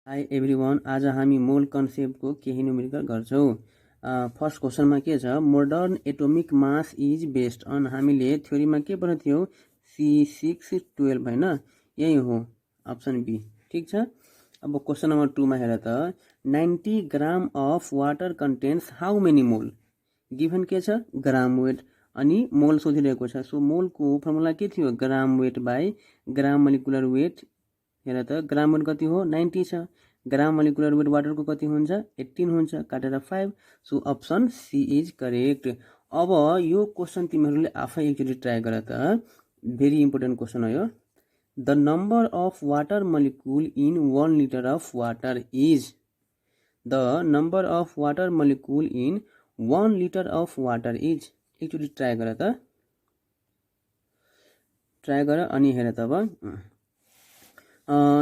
High everyone, आज हामी मोल कन्सेप्टको केही न्युमेरिकल गर्छौँ। फर्स्ट क्वेसनमा के छ, modern atomic mass is based on, हामीले थ्योरीमा के पढेको थियो, C612 होइन, यही हो अप्सन बी। ठिक छ। अब क्वेसन नम्बर 2 मा हेर त, 90 ग्राम of water contents how many मोल, गिभन के छ ग्राम वेट अनि मोल सोधिरहेको छ। सो मोलको फर्मुला के थियो, gram weight by gram molecular weight. हेर त ग्राम वेट कति हो, 90 छ। ग्राम मोलिकुलर वेट वाटरको कति हुन्छ, 18 हुन्छ, काटेर 5। So option C is correct. अब यो क्वेसन तिमीहरूले आफै एकचोटि ट्राई गर त, भेरी इम्पोर्टेन्ट क्वेसन हो यो। The number of water molecule in 1 litre of water is, the number of water molecule in 1 litre of water is. एकचोटि ट्राई गर त, ट्राई गर अनि हेर त अब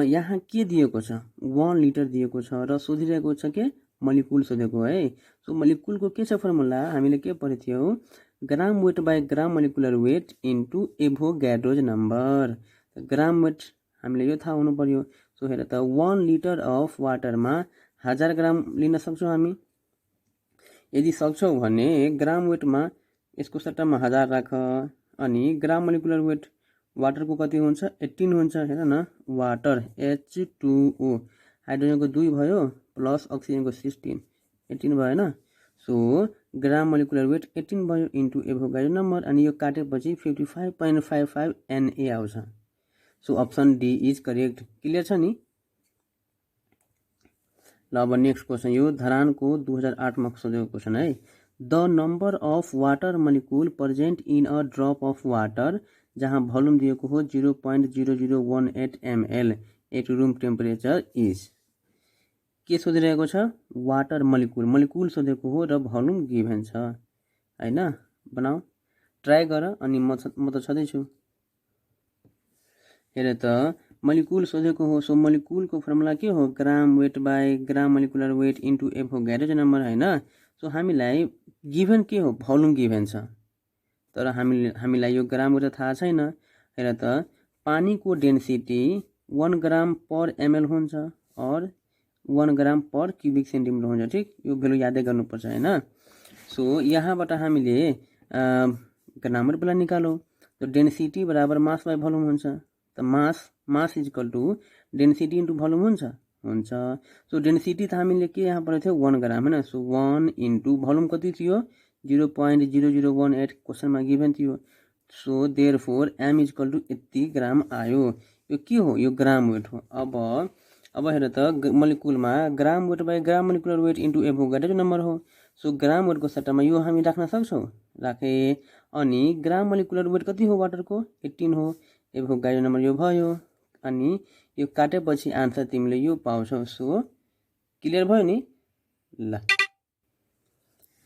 यहाँ के दिएको छ, 1 लिटर दिएको छ र सोधिरहेको छ के मोलिकुल सोधेको है। सो मोलिकुलको के छ फर्मुला, हामीले के पढेको थियौँ, gram weight by gram molecular weight into Avogadro's number. Gram weight हामीले यो थाहा हुनु पर्यो। सो हेर त 1 लिटर अफ वाटरमा 1000 ग्राम लिन सक्छौँ हामी। यदि सक्छौँ भने ग्राम वेटमा यसको सट्टामा 1000 राख, अनि ग्राम मोलिकुलर वेट वाटरको कति हुन्छ, 18 हुन्छ। हेर न, वाटर H2O, हाइड्रोजनको 2 भयो प्लस अक्सिजनको 16, 18 भएन। सो ग्राम मोलिकुलर वेट 18 भयो इन्टु एभोगाड्रो नम्बर, अनि यो काटेपछि 55.55 Na आउँछ। So option D is correct. Clear छ नि। ल अब नेक्स्ट क्वेसन, यो धरानको 2008 मा सोधेको क्वेसन है। The number of water molecule present in a drop of water, जहाँ भोल्युम दिएको हो 0.0018 ml at room temperature is. के सोधिरहेको छ, वाटर मोलिकुल, मोलिकुल सोधेको हो र भोल्युम गिभन छ होइन। बनाऊ, ट्राई गर, अनि म त छँदैछु। हेर त मोलिकुल सोधेको हो। सो मोलिकुलको फर्मुला के हो, gram weight by gram molecular weight into Avogadro number होइन। सो हामीलाई गिभन के हो, भोल्युम गिभन छ, तर हामीलाई यो ग्राम वेट थाहा छैन। हेर त पानीको डेन्सिटी 1 ग्राम पर ml हुन्छ और 1 ग्राम पर क्युबिक सेन्टिमिटर हुन्छ। ठिक, यो भेल्यु यादै गर्नुपर्छ होइन। सो यहाँबाट हामीले ग्राम वेट बेला निकालौँ। तो डेन्सिटी बराबर मास बाई भोल्युम हुन्छ। त mass is equal to density into volume हुन्छ। सो डेन्सिटी त हामीले के यहाँ पढेको थियो, 1 ग्राम होइन। सो 1 इन्टु भोल्युम कति थियो, 0.0018 क्वेसनमा गिभन थियो। So therefore m is equal to यति ग्राम आयो। यो के हो, यो ग्राम वेट हो। अब हेर त मोलिकुलमा gram weight by gram molecular weight into Avogadro number हो। सो ग्राम वेटको सट्टामा यो हामी राख्न सक्छौँ, राखे। अनि ग्राम मोलिकुलर वेट कति हो वाटरको, 18 हो। एभोगाड्रो नम्बर यो भयो, अनि यो काटेपछि आन्सर तिमीले यो पाउँछौ। सो क्लियर भयो नि। ल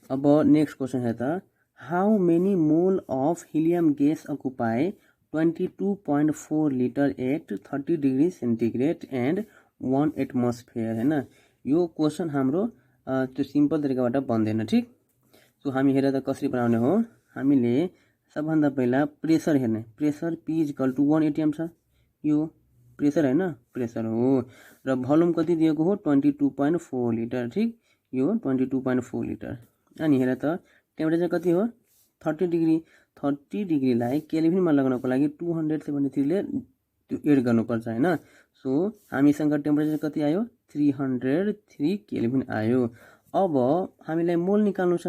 अब नेक्स्ट क्वेसन हेर त, how many mole of helium gas occupy 22.4 litre at 30 degree centigrade and 1 atmosphere होइन। यो क्वेसन हाम्रो त्यो सिम्पल तरिकाबाट बन्दैन। ठिक, सो हामी हेर त कसरी बनाउने हो। हामीले सबभन्दा पहिला प्रेसर हेर्ने, pressure P is equal to 1 atm छ, यो प्रेसर होइन, प्रेसर हो। र भोल्युम कति दिएको हो, 22.4 लिटर। ठिक, यो 22.4 लिटर। अनि हेर त टेम्परेचर कति हो, 30 डिग्री। 30 डिग्रीलाई केल्भिनमा लगाउनको लागि 273 ले त्यो एड गर्नुपर्छ होइन। सो हामीसँग टेम्परेचर कति आयो, 303 केल्भिन आयो। अब हामीलाई मोल निकाल्नु छ।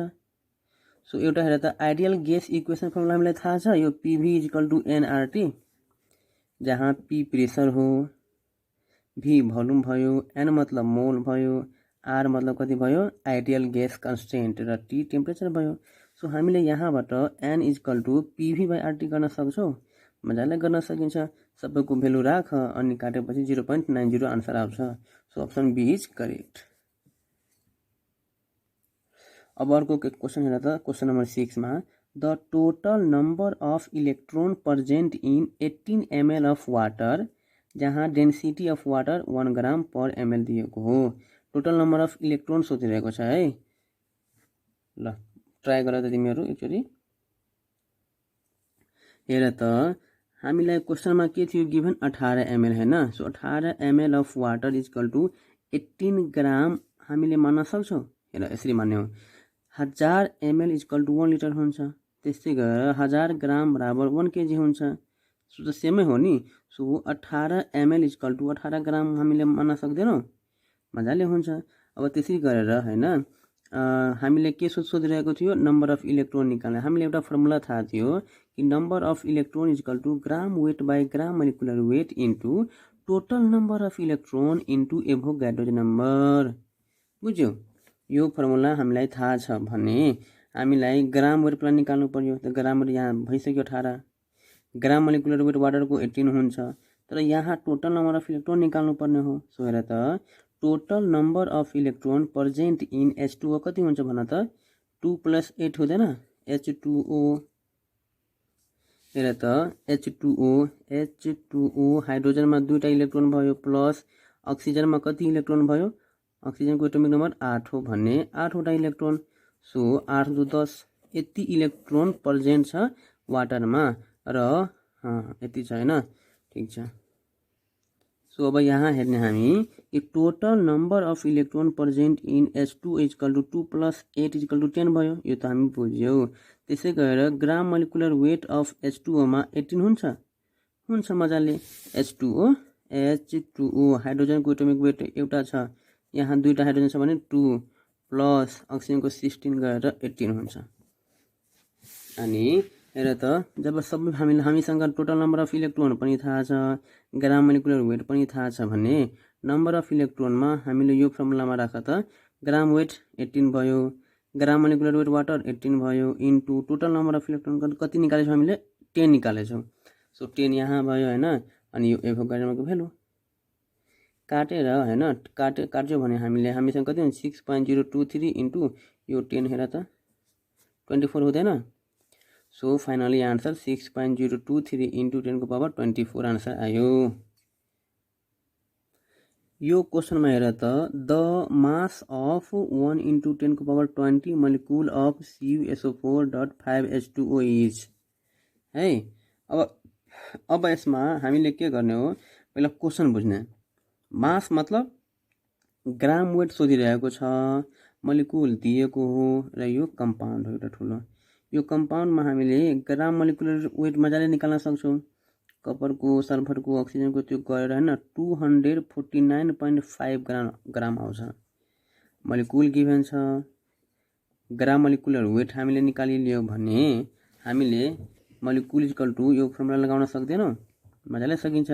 सो एउटा हेर त आइडियल ग्यास इक्वेसन फर्मुला हामीलाई थाहा छ, यो PV is equal to nRT, जहाँ P प्रेसर हो, V भोल्युम भयो, N मतलब मोल भयो, R मतलब कति भयो, आइडियल ग्यास कन्स्टेन्ट, र T टेम्परेचर भयो। सो हामीले यहाँबाट N is equal to PV by RT गर्न सक्छौँ, मजाले गर्न सकिन्छ। सबैको भेल्यु राख, अनि काटेपछि 0.90 आन्सर आउँछ। So option B is correct. अब अर्को क्वेसन हेर त, क्वेसन नम्बर 6 मा, the total number of electron present in 18 ml of water, जहाँ density of water 1 gram per ml दिएको हो। टोटल नम्बर अफ इलेक्ट्रोन सोधिरहेको छ है। ल ट्राई गर त तिमीहरू एकचोटि। हेर त हामीलाई क्वेसनमा के थियो गिभन, 18 ml होइन। So 18 ml of water is equal to 18 gram हामीले मान्न सक्छौँ। हेर यसरी मान्ने हो 1000 ml इक्वल टु 1 लिटर हुन्छ। त्यस्तै गरेर 1000 ग्राम बराबर 1 केजी हुन्छ। सो त सेमै हो नि। So 18 ml equal to 18 gram हामीले मान्न सक्दैनौँ। मजाले हुन्छ। अब त्यसरी गरेर हैन हामीले के सोधिरहेको थियो नम्बर अफ इलेक्ट्रोन निकाल्ने। हामीले एउटा फर्मुला थाहा थियो कि number of electron equal to gram weight by gram molecular weight into total number of electron into Avogadro number. बुझ्यो? यो फर्मुला हामीलाई थाहा छ भने हामीलाई ग्राम वेट प्लान निकाल्नु पर्यो। त ग्राम वेट यहाँ भइसक्यो 18। ग्राम मोलिकुलर वेट वाटरको 18 हुन्छ। तर यहाँ टोटल नम्बर अफ इलेक्ट्रोन निकाल्नु पर्ने हो। सो हेर त total number of electron present in H2O कति हुन्छ भन त 2 + 8 हुँदैन H2O। हेर त H2O हाइड्रोजनमा 2टा इलेक्ट्रोन भयो प्लस अक्सिजनमा कति इलेक्ट्रोन भयो अक्सिजनको एटोमिक नम्बर 8 हो भन्ने 8वटा इलेक्ट्रोन। सो 8 × 10 यति इलेक्ट्रोन प्रेजेन्ट छ वाटरमा र यति छ हैन। ठीक छ। सो अब यहाँ हेर्ने हामी कि total number of electron present in H2 equal to 2 + 8 equal to 10 भयो। यो त हामी बुझ्यौ। त्यसै गरेर ग्राम मोलिकुलर वेट अफ H2O मा 18 हुन्छ मजाले। H2O हाइड्रोजनको एटोमिक वेट एउटा छ, यहाँ 2टा हाइड्रोजन छ भने 2 प्लस अक्सिजनको 16 गरेर 18 हुन्छ। अनि हेर त जब सबै हामीसँग टोटल नम्बर अफ इलेक्ट्रोन पनि थाहा छ ग्राम मोलिकुलर वेट पनि थाहा छ भने नम्बर अफ इलेक्ट्रोनमा हामीले यो फर्मुलामा राख त ग्राम वेट 18 भयो, ग्राम मोलिकुलर वेट वाटर 18 भयो into total number of electron कति निकालेछौँ हामीले 10 निकालेछौँ। सो 10 यहाँ भयो हैन। अनि यो एभोगाड्रोको भ्यालु काटेर हैन काट्यो भने हामीसँग कति हुन्छ 6.023 इन्टु यो 10 हेर त 24 हुँदैन। सो फाइनली आन्सर 6.023 इन्टु 10 को पावर 24 आन्सर आयो। यो क्वेशनमा हेर त द मास अफ 1 इन्टु 10 को power 20 molecule of CuSO4.5H2O is है। अब यसमा हामीले के गर्ने हो पहिला क्वेशन बुझ्ने। मास मतलब ग्राम वेट सोधिरहेको छ, मोलिकुल दिएको हो र यो कम्पाउन्ड हो एउटा ठुलो। यो कम्पाउन्डमा हामीले ग्राम मोलिकुलर वेट मजाले निकाल्न सक्छौँ। कपरको सल्फरको अक्सिजनको त्यो गरेर हैन 249.5 ग्राम आउँछ। मोलिकुल गिभन छ, ग्राम मोलिकुलर वेट हामीले निकालिलियो भने हामीले मोलिकुल इक्वल टु यो फर्मुला लगाउन सक्दैनौँ, मजाले सकिन्छ।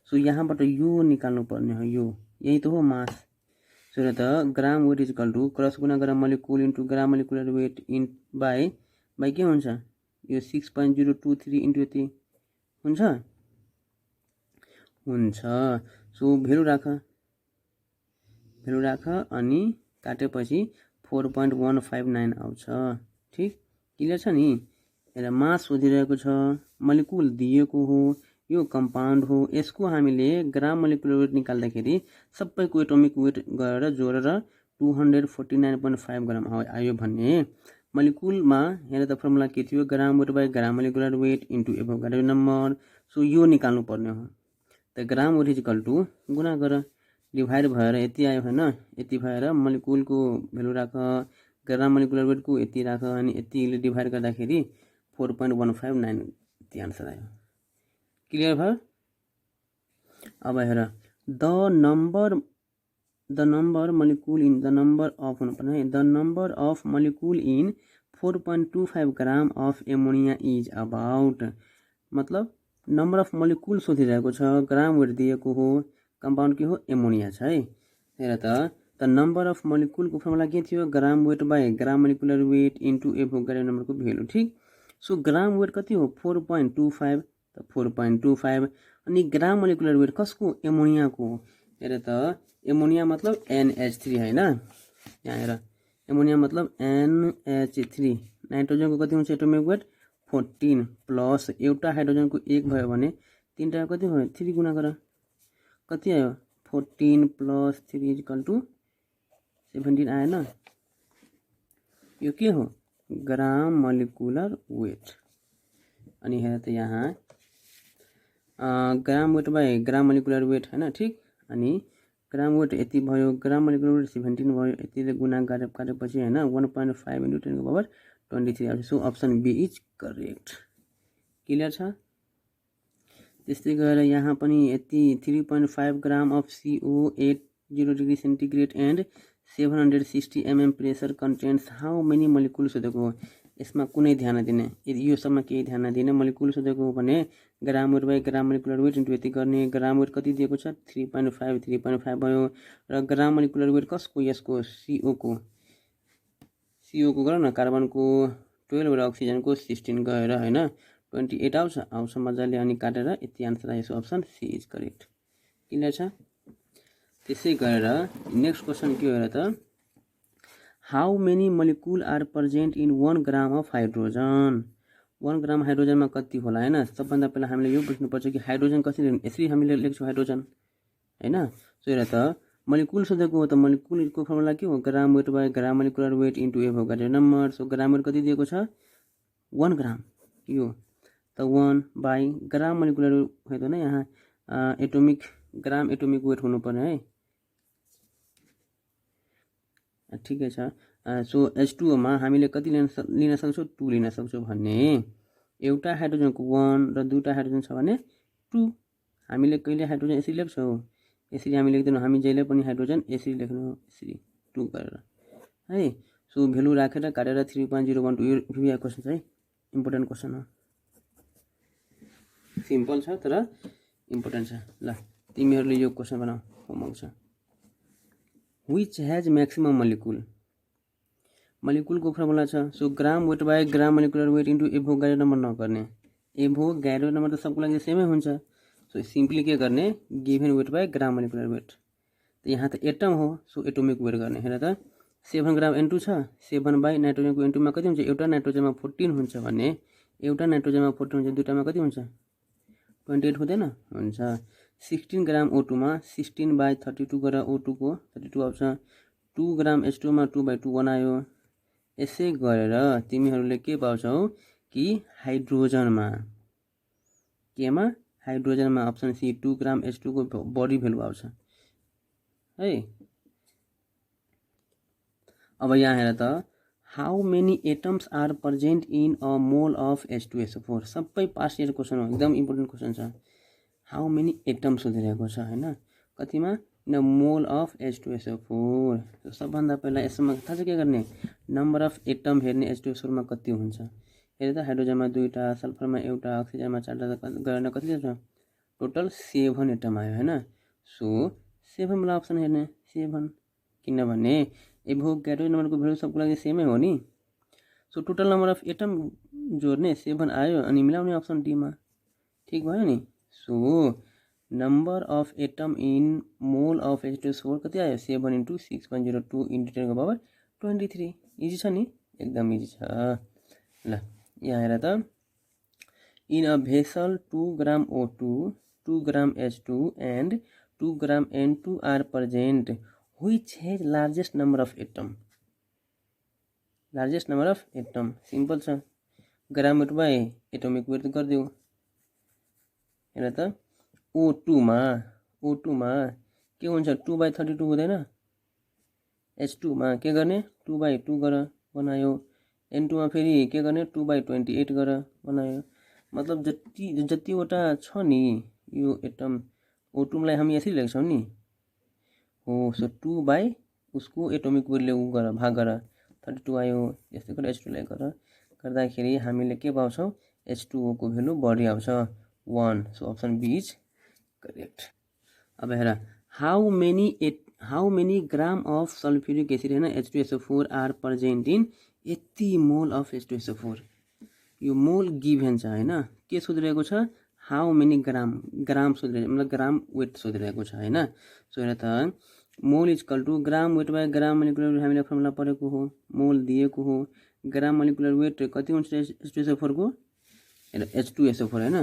सो यहाँबाट यो निकाल्नु पर्ने हो, यो यही त हो मास। सो र त gram weight equal to cross गुणा गरेर molecule into gram molecular weight by के हुन्छ यो 6.023 इन्टु यति हुन्छ। सो भेल्यु राख अनि काटेपछि 4.159 आउँछ। ठीक क्लियर छ नि। हेर मास सोधिरहेको छ, मोलिकुल दिएको हो, यो कम्पाउन्ड हो, यसको हामीले ग्राम मोलिकुलर वेट निकाल्दाखेरि सबैको एटोमिक वेट गरेर जोडेर 249.5 ग्राम आयो भन्ने मोलिकुलमा हेर त फर्मुला के थियो gram weight by gram molecular weight into Avogadro number. So यो निकाल्नु पर्ने हो। त ग्राम वेट इक्वल टु गुणा गर डिभाइड भएर यति आयो हैन। यति भएर मोलिकुलको भ्यालु राख, ग्राम मोलिकुलर वेटको यति राख अनि यतिले डिभाइड गर्दाखेरि 4.159 यति आन्सर आयो। क्लियर भयो। अब हेर the number molecule in the number of हुनुपर्ने है the number of molecule in 4.25 gram of ammonia is about. मतलब नम्बर अफ मोलिकुल सोधिरहेको छ, ग्राम वेट दिएको हो, कम्पाउन्ड के हो एमोनिया छ है। हेर त नम्बर अफ मोलिकुलको फर्मुला के थियो gram weight by gram molecular weight into Avogadro नम्बरको भेल्यु। ठीक। सो ग्राम वेट कति हो 4.25 त 4.25 अनि ग्राम मोलिकुलर वेट कसको एमोनियाको। हेर त एमोनिया मतलब NH3 हैन। यहाँ हेर एमोनिया मतलब NH3। नाइट्रोजनको कति हुन्छ एटोमिक वेट 14 प्लस एउटा हाइड्रोजनको 1 भयो भने 3टा कति भयो 3 गुणा गर कति आयो 14 प्लस 3 इक्वल टु 17 आएन। यो के हो ग्राम मोलिकुलर वेट। अनि हेर त यहाँ gram weight by gram molecular weight हैन। ठीक। अनि ग्राम वेट यति भयो, ग्राम मोलिकुलर वेट 17 भयो, यतिले गुणा गरेपछि हैन 1.5 × 10⁻23 आउँछ। So option B is correct. Clear छ। त्यस्तै गरेर यहाँ पनि यति 3.5 gram of CO at 0 degree centigrade and 760 mm pressure contents how many molecule सोधेको हो। यसमा कुनै ध्यान दिने, यदि यो सबमा केही ध्यान दिने, मोलिकुल सोधेको हो भने gram weight by gram molecular weight into यति गर्ने। ग्राम वेट कति दिएको छ 3.5 भयो र ग्राम मोलिकुलर वेट कसको, यसको CO को गर न, कार्बनको 12 र अक्सिजनको 16 गएर हैन 28 आउँछ मजाले, अनि काटेर यति आन्सर आयो। Option C is correct. Clear छ। त्यसै गरेर नेक्स्ट क्वेसन के हो र त, how many molecule are present in 1 gram of hydrogen. 1 gram हाइड्रोजनमा कति होला हैन। सबभन्दा पहिला हामीले यो बुझ्नुपर्छ कि हाइड्रोजन कसरी, यसरी हामीले लेख्छौँ हाइड्रोजन हैन। सो हेर त मोलिकुल सोधेको हो त मोलिकुलको फर्मुला के हो, gram weight by gram molecular weight into Avogadro number. So gram weight कति दिएको छ 1 ग्राम, यो त 1 बाई ग्राम मोलिकुलर वेट होइन, यहाँ एटोमिक ग्राम एटोमिक वेट हुनु पर्ने है, ठिकै छ। सो H2O मा हामीले कति लिन सक्छौँ 2 लिन सक्छौँ भन्ने, एउटा हाइड्रोजनको 1 र दुईटा हाइड्रोजन छ भने 2। हामीले कहिले हाइड्रोजन यसरी लेख्छौँ, यसरी हामी लेख्दैनौँ, हामी जहिले पनि हाइड्रोजन यसरी लेख्नु, यसरी 2 गरेर है। सो भ्यालु राखेर काटेर 3.012 यो क्वेसन चाहिँ इम्पोर्टेन्ट क्वेसन हो, सिम्पल छ तर इम्पोर्टेन्ट छ। ल तिमीहरूले यो क्वेसन बनाऊ, होमवर्क छ। विच हैज मैक्सिमम मोलिकुल, मोलिकुलको फर्मुला छ। So gram weight by gram molecular weight into Avogadro number नगर्ने, एभोगाड्रो नम्बर त सबको लागि सेमै हुन्छ। सो सिम्पली के गर्ने, given weight by gram molecular weight, त यहाँ त एटम हो सो एटोमिक वेट गर्ने। हेर त 7 ग्राम N2 छ, 7 बाई नाइट्रोजनको N2 मा कति हुन्छ, एउटा नाइट्रोजनमा 14 हुन्छ भने एउटा नाइट्रोजनमा 14 हुन्छ, दुईटामा कति हुन्छ 28 हुँदैन, हुन्छ। 16 ग्राम O2 मा 16 बाई 32 गरेर O2 को 32 आउँछ। 2 ग्राम H2 मा 2/2 बनायो। यसै गरेर तिमीहरूले के पाउँछौ कि हाइड्रोजनमा, केमा हाइड्रोजनमा अप्सन सी 2 ग्राम H2 को बढी भ्यालु आउँछ है। अब यहाँ हेर त, how many atoms are present in a mole of H2SO4। सबै पास्ट इयर क्वेसन हो, एकदम इम्पोर्टेन्ट क्वेसन छ। हाउ मेनी एटम्स सोधिरहेको छ हैन, कतिमा इन मोल अफ H2SO4। सबभन्दा पहिला यसमा थाहा छ के गर्ने, नम्बर अफ एटम हेर्ने H2SO4 मा कति हुन्छ। हेर त हाइड्रोजनमा 2टा, सल्फरमा एउटा, अक्सिजनमा 4टा गरेर कति छ, टोटल 7 एटम आयो हैन। सो 7 वाला अप्सन हेर्ने 7, किनभने एभोगाड्रो नम्बरको भ्यालु सबको लागि सेमै हो नि। So total number of atom जोड्ने 7 आयो अनि मिलाउने अप्सन डी मा, ठीक भयो नि। So number of atom in मोल अफ H2SO4 कति आयो 7 × 6.02 × 10⁻23। इजी छ नि, एकदम इजी छ। ल यहाँ हेर त, in a vessel 2 gram O2, 2 gram H2 and 2 gram N2 are present, which has largest number of atom, largest number of atom, simple छ। Gram weight by atomic weight गरिदेऊ। हेर त O2 मा के हुन्छ 2/32 हुँदैन, H2 मा के गर्ने 2/2 गरेर बनायो, N2 मा फेरि के गर्ने 2/28 गरेर बनायो। मतलब जतिवटा छ नि यो एटम O2 लाई हामी यसरी लेख्छौँ नि हो। सो 2 बाई उसको एटोमिक वेटले उ गरेर भाग गरेर 32 आयो। यस्तै गरेर H2 लाई गरेर गर्दाखेरि हामीले के पाउँछौँ, H2O को भ्यालु बढी आउँछ 1। So option B is correct. अब हेर, how many gram of sulphuric acid हैन H2SO4 आर प्रेजेन्ट इन यति मोल अफ H2SO4। यो मोल गिभन छ हैन, के सोधिरहेको छ, हाउ मेनी ग्राम सोधिरहेको, मतलब ग्राम वेट सोधिरहेको छ हैन। सो हेर त, mole is equal to gram weight by gram molecular weight, हामीले फर्मुला पढेको हो, मोल दिएको हो। ग्राम मोलिकुलर वेट कति हुन्छ H2SO4 को, हेर H2SO4 हैन,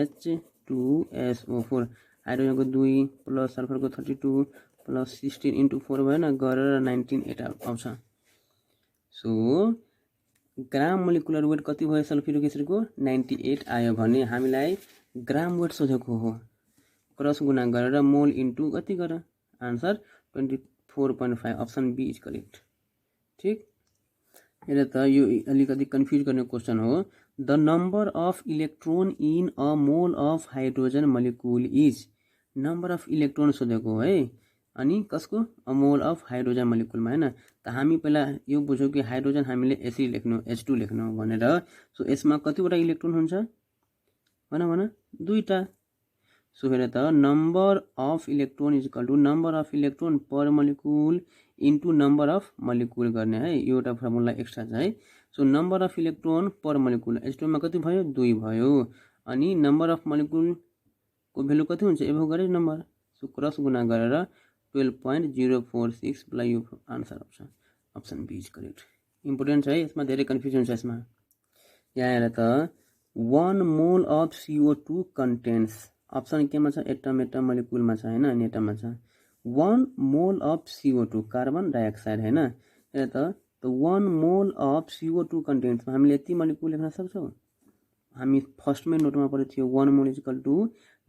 H2SO4 हाइड्रोजनको 2 प्लस सल्फरको 32 प्लस 16 × 4 भएन, गरेर 19 आउँछ। सो ग्राम मोलिकुलर वेट कति भयो सल्फ्युरिक एसिडको 98 आयो भने हामीलाई ग्राम वेट सोधेको हो, क्रस गुणा गरेर मोल इन्टु कति गर answer 24.5 option B is correct. ठिक, हेर त यो अलिकति कन्फ्युज गर्ने क्वेसन हो। The number of electron in a mole of hydrogen molecule is, number of electron सोधेको है, अनि कसको, अ मोल अफ हाइड्रोजन मलिकुलमा होइन। त हामी पहिला यो बुझौँ कि हाइड्रोजन हामीले यसरी लेख्नु, H2 लेख्नु भनेर। सो यसमा कतिवटा इलेक्ट्रोन हुन्छ भन, दुईटा। सो हेर त number of electron is equal to number of electron per molecule into number of molecule गर्ने है, यो एउटा फर्मुला एक्स्ट्रा छ है। So number of electron per molecule H2 मा कति भयो, 2 भयो, अनि नम्बर अफ मलिकुलको भेल्यु कति हुन्छ, एभोगाड्रो नम्बर। सो क्रस गुणा गरेर 12.046 लाई यो आन्सर आउँछ, option B is correct. Important छ है, यसमा धेरै कन्फ्युजन छ यसमा। यहाँ हेर त 1 mole of CO2 contents, option केमा छ, एटम मलिकुलमा छ होइन, अनि एटममा छ। 1 mole of CO2 carbon dioxide होइन। हेर त 1 मोल अफ CO2 कन्टेन्ट्समा हामीले यति मलिकुल लेख्न सक्छौँ। हामी फर्स्टमै नोटमा पढेको थियो 1 mole is equal to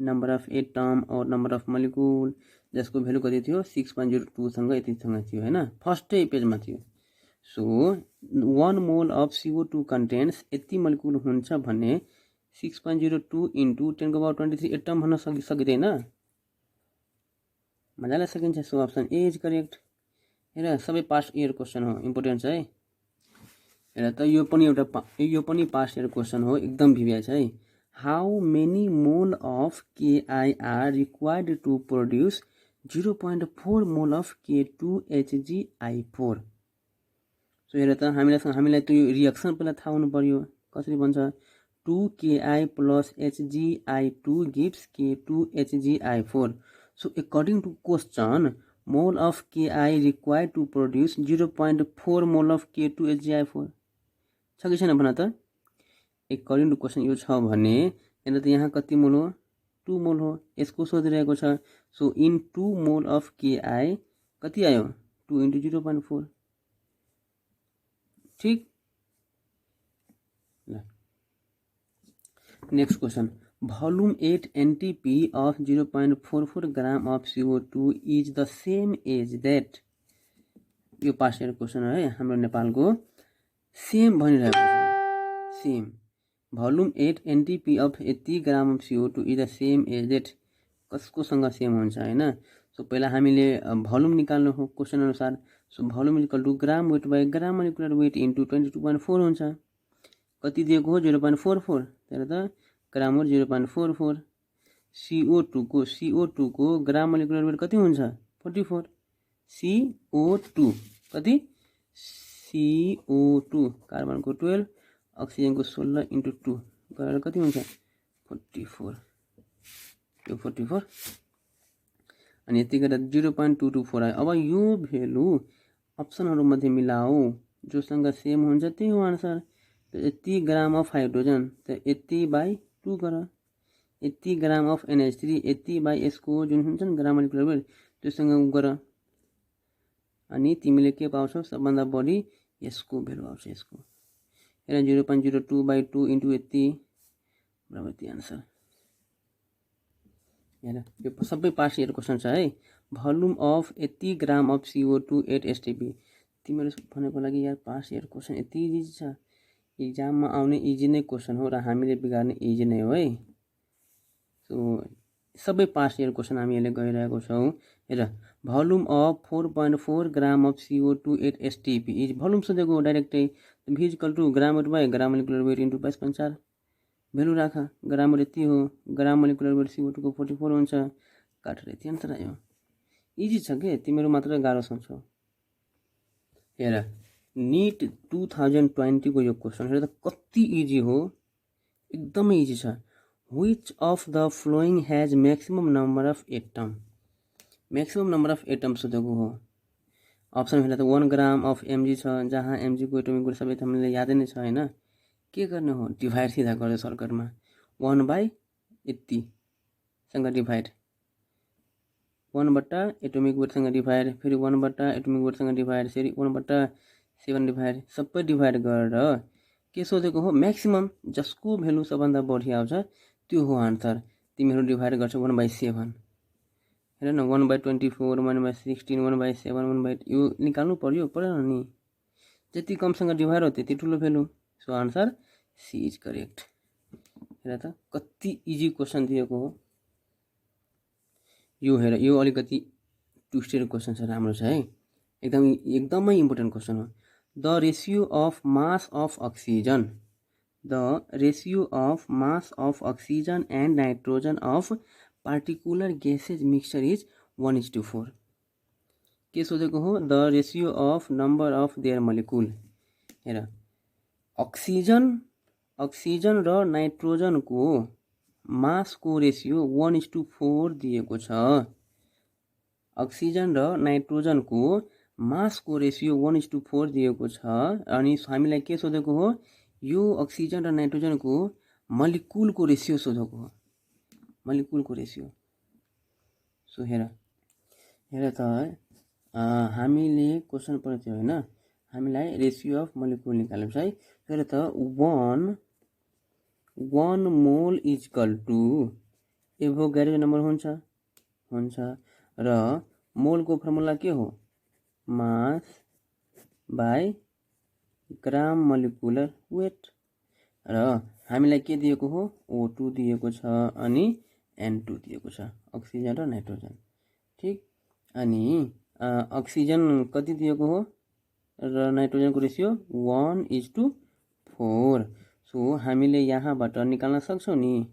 number of atom और नम्बर अफ मलिकुल, जसको भेल्यु कति थियो, 6.02 सँग यतिसँग थियो होइन, फर्स्टै पेजमा थियो। So 1 mole of CO2 contents यति मलिकुल हुन्छ भने 6.02 इन्टु 10⁻23 एटम भन्न सकिँदैन, मजाले सकिन्छ। So option A is correct. हेर सबै पास्ट इयर क्वेसन हो, इम्पोर्टेन्ट छ है। हेर त यो पनि पास्ट इयर क्वेसन हो, एकदम भिभिआई छ है। How many mole of KI are required to produce 0.4 mole of K2HgI4। So हेर त हामीलाई त्यो रिएक्सन पहिला थाहा हुनु पर्यो, कसरी बन्छ, 2KI plus HgI2 gives K2HgI4। So according to question, mole of KI required to produce 0.4 mole of K2HgI4 छ कि छैन भन त। according to question यो छ भने हेर्न त यहाँ कति मोल हो, 2 मोल हो, यसको सोधिरहेको छ। सो इन 2 मोल अफ KI कति आयो, 2 इन्टु 0.4। ठिक, next question, volume 8 NTP of 0.44 gram of CO2 is the same as that। यो पास्ट इयर क्वेसन है, हाम्रो नेपालको सेम भनिरहेको छ, सेम भोल्युम 8 NTP अफ यति gram of CO2 is the same as that, कसकोसँग सेम हुन्छ होइन। सो पहिला हामीले भोल्युम निकाल्नु हो क्वेसन अनुसार। So volume is equal to gram weight by gram molecular weight into 22.4 हुन्छ। कति दिएको हो, 0.44, तर त ग्राम वेट 0.44। CO2 को ग्राम मोलिकुलर वेट कति हुन्छ, 44। CO2 कति, CO2 कार्बनको 12, अक्सिजनको 16 इन्टु 2 गरेर कति हुन्छ, 44। यो 44 अनि यति गरेर 0.224 आयो। अब यो भेल्यु अप्सनहरूमध्ये मिलाऊ, जोसँग सेम हुन्छ त्यही हो आन्सर। यति ग्राम अफ हाइड्रोजन त यति बाई 2 गर, यति ग्राम अफ NH3 यति बाई यसको जुन हुन्छ नि ग्राम मोलिकुलर वेट त्योसँग गर, अनि तिमीले के पाउँछौ, सबभन्दा बढी यसको भेल्यु आउँछ, यसको हेर 0.02 बाई 2 इन्टु यति बराबर यति आन्सर। हेर यो सबै पास्ट इयर क्वेसन छ है। भोल्युम अफ यति ग्राम अफ CO2 8 STP, तिमीले भनेको लागि यार पास्ट इयर क्वेसन यति इजी छ, इक्जाममा आउने इजी नै क्वेसन हो र हामीले बिगार्ने इजी नै हो है। सो सबै पास्ट इयर क्वेसन हामी अहिले गइरहेको छौँ। हेर volume of 4.4 gram of CO2 8 STP इज, भोल्युम सोधेको डाइरेक्टै, V equal to gram weight by gram molecular weight into 22.4, value राख, ग्राम वेट यति हो, ग्राम मोलिकुलर वेट CO2 को 44 हुन्छ, काटेर यति आन्सर आयो। इजी छ के, तिमीहरू मात्र गाह्रो सोच्छौ। हेर नीट 2020 को यो क्वेसन हेर त कति इजी हो, एकदमै इजी छ। Which of the following has maximum number of atom, maximum number of atom सोधेको हो। अप्सन हेर्दा त 1 ग्राम अफ Mg छ, जहाँ Mg को एटोमिक वेट सबै हामीले यादै नै छ होइन। के गर्ने हो, डिभाइड सिधा गर्दै सर्कटमा 1 बाई यति सँग डिभाइड, 1 बट्टा एटोमिक वेटसँग डिभाइड, फेरि 1 बट्टा एटोमिक वेटसँग डिभाइड, फेरि 1 बट्टा 7 डिभाइड, सबै डिभाइड गरेर के सोधेको हो, म्याक्सिमम जसको भेल्यु सबभन्दा बढी आउँछ त्यो हो आन्सर। तिमीहरू डिभाइड गर्छौ 1/7। हेर न 1/24 1/16 1/7 1/, यो निकाल्नु पर्यो परेन नि, जति कमसँग डिभाइड हो त्यति ठुलो value. So answer C is correct. हेर त कति इजी क्वेसन दिएको हो यो। हेर यो अलिकति ट्विस्टेड क्वेसन छ, राम्रो छ है, एकदमै इम्पोर्टेन्ट क्वेसन हो। The ratio of mass of oxygen, the ratio of mass of oxygen and nitrogen of particular gases mixture is 1:4। के सोधेको हो? The ratio of number of their molecule. हेर अक्सिजन र नाइट्रोजनको मासको रेसियो 1:4 दिएको छ। अक्सिजन र नाइट्रोजनको मासको रेसियो 1:4 दिएको छ। अनि हामीलाई के सोधेको हो? यो अक्सिजन र नाइट्रोजनको मलिकुलको रेसियो सोधेको हो, मलिकुलको रेसियो। सो हेर त हामीले क्वेसन पढेको थियो होइन, हामीलाई रेसियो अफ मलिकुल निकाल्नु छ है। हेर त 1 मोल इक्वल टु एभोगाड्रो नम्बर हुन्छ र मोलको फर्मुला के हो? Mass by gram molecular weight. र हामीलाई के दिएको हो? O2 दिएको छ अनि N2 दिएको छ, अक्सिजन र नाइट्रोजन। ठिक, अनि अक्सिजन कति दिएको हो र नाइट्रोजनको रेसियो 1:4। सो हामीले यहाँबाट निकाल्न सक्छौँ नि,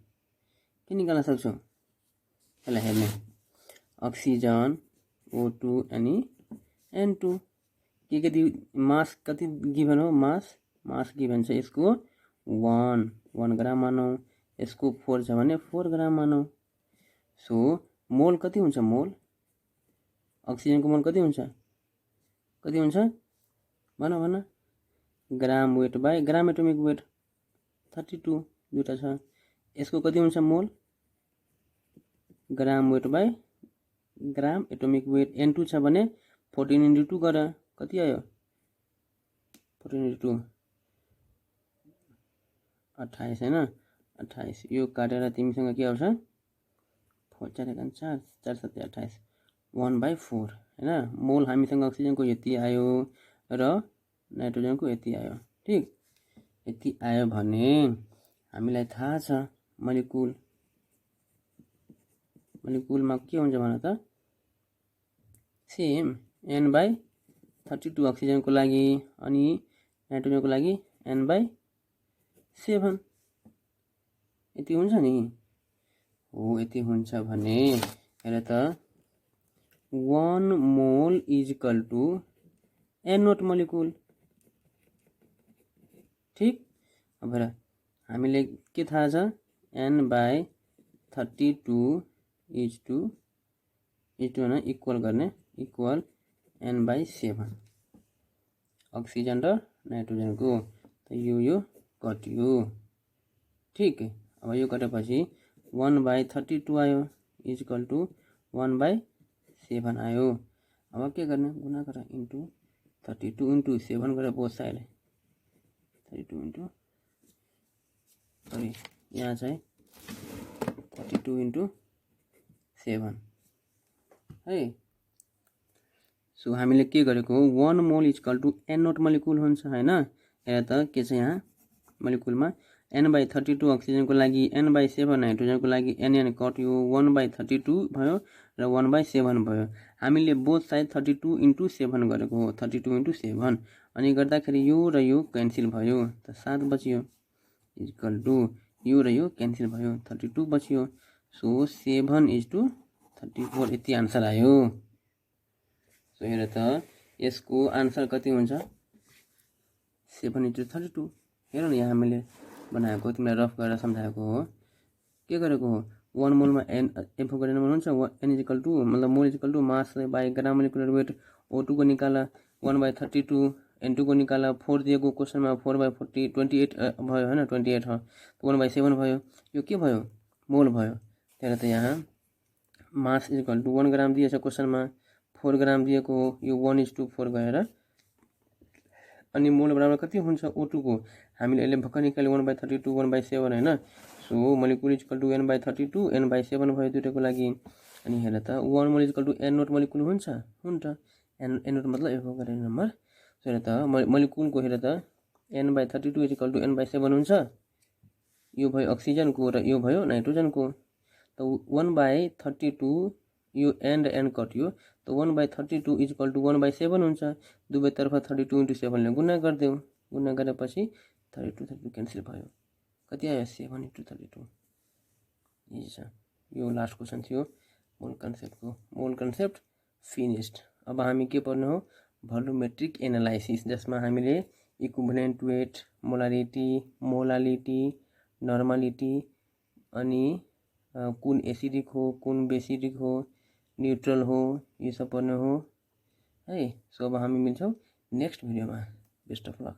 के निकाल्न सक्छौँ? यसलाई हेर्ने, अक्सिजन O2 अनि N2 के मास कति गिभन हो? मास गिभन छ यसको 1 ग्राम मानौँ, यसको 4 छ भने 4 ग्राम मानौँ। सो मोल कति हुन्छ? मोल अक्सिजनको मोल कति हुन्छ? भन। Gram weight by gram atomic weight 32 दुईवटा छ। यसको कति हुन्छ mole? Gram weight by gram atomic weight. N2 छ भने 14×2 गर, कति आयो? 14×2 28 होइन, 28। यो काटेर तिमीसँग के आउँछ? 4 4 4 4 7 28 1/4 होइन। मोल हामीसँग अक्सिजनको यति आयो र नाइट्रोजनको यति आयो। ठिक, यति आयो भने हामीलाई थाहा छ मलिकुलमा के हुन्छ भन त? सेम N/32 अक्सिजनको लागि अनि नाइट्रोजनको लागि N/7। यति हुन्छ नि हो। यति हुन्छ भने हेर त 1 mole equal to N0 molecule. ठिक, अब हेर हामीले के थाहा छ? N/32 इज टु होइन, इक्वल गर्ने, इक्वल N/7 अक्सिजन र नाइट्रोजनको। त यो कट्यो। ठिक, अब यो कटेपछि 1/32 आयो इक्वल टु 1/7 आयो। अब के गर्ने? गुणा गर, इन्टु 32×7 गरेर बोथ साइड 32 सरी यहाँ चाहिँ 32×7 है। सो हामीले के गरेको हो? 1 mole equal to N0 molecule हुन्छ होइन। हेर त के छ यहाँ मोलिकुलमा? N/32 अक्सिजनको लागि, N/7 नाइट्रोजनको लागि, NN कट्यो, 1/32 भयो र 1/7 भयो। हामीले बोथ साइड 32×7 गरेको हो, 32×7 अनि गर्दाखेरि यो र यो क्यान्सल भयो, त 7 बच्यो इक्वल टु यो र यो क्यान्सल भयो, 32 बच्यो। सो 7:34 यति आन्सर आयो। सो हेर त यसको आन्सर कति हुन्छ? 7×32। हेर न यहाँ हामीले बनाएको, तिमीलाई रफ गरेर सम्झाएको हो। के गरेको हो? 1 मोलमा एभोगाड्रो नम्बर हुन्छ, N इक्वल टु मतलब mole equal to mass by gram molecular weight. O2 को निकाला 1/32, N2 को निकाला 4 दिएको क्वेसनमा 4/40 28 भयो होइन, 28 हो, 1/7 भयो। यो के भयो? मोल भयो। हेर त यहाँ मास इक्वल टु 1 ग्राम दिएछ क्वेसनमा, 4 ग्राम दिएको हो, यो 1:4 गएर अनि मोल बराबर कति हुन्छ O2 को? हामीले अहिले भर्खर निकाल्यो 1/32 1/7 होइन। So molecule equal to N/32 N/7 भयो दुईटाको लागि। अनि हेर त 1 mole equal to n nought molecule हुन्छ n नोट मतलब एभोगाड्रो नम्बर। सो हेर त मोलिकुलको हेर त n/32 इक्वल टु n/7 हुन्छ। यो भयो अक्सिजनको र यो भयो नाइट्रोजनको। त 1/32 यो n र n कट्यो त 1/32 इक्वल टु 1/7 हुन्छ। दुवैतर्फ 32 × 7 ले गुणा गरिदेऊ। गुणा गरेपछि 32 क्यान्सल भयो। कति आयो 7 × 32। यही छ। यो लास्ट क्वेसन थियो मोल कन्सेप्टको। मोल कन्सेप्ट फिनिस्ड। अब हामी के पढ्नु हो भोल्युमेट्रिक एनालाइसिस, जसमा हामीले इक्विभ्यालेन्ट वेट, मोलालिटी, नर्मालिटी अनि कुन एसिडिक हो कुन बेसिडिक हो न्यूट्रल हो यो सब पढ्नु हो है। सो अब हामी मिल्छौँ नेक्स्ट भिडियोमा। Best of lock.